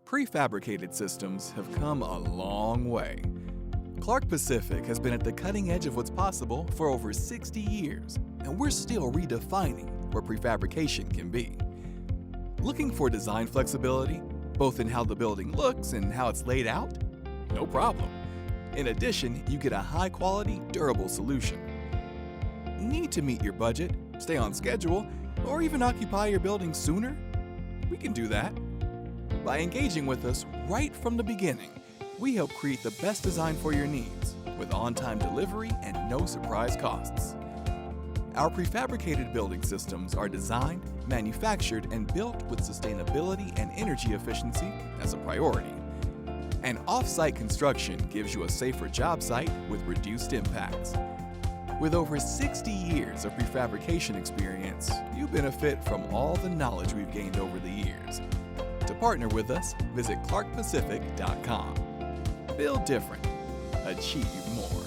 Prefabricated systems have come a long way. Clark Pacific has been at the cutting edge of what's possible for over 60 years, and we're still redefining what prefabrication can be. Looking for design flexibility, both in how the building looks and how it's laid out? No problem. In addition, you get a high-quality, durable solution. Need to meet your budget, stay on schedule, or even occupy your building sooner? We can do that. By engaging with us right from the beginning, we help create the best design for your needs, with on-time delivery and no surprise costs. Our prefabricated building systems are designed, manufactured, and built with sustainability and energy efficiency as a priority. And off-site construction gives you a safer job site with reduced impacts. With over 60 years of prefabrication experience, you benefit from all the knowledge we've gained over the years. To partner with us, visit clarkpacific.com. Build different. Achieve more.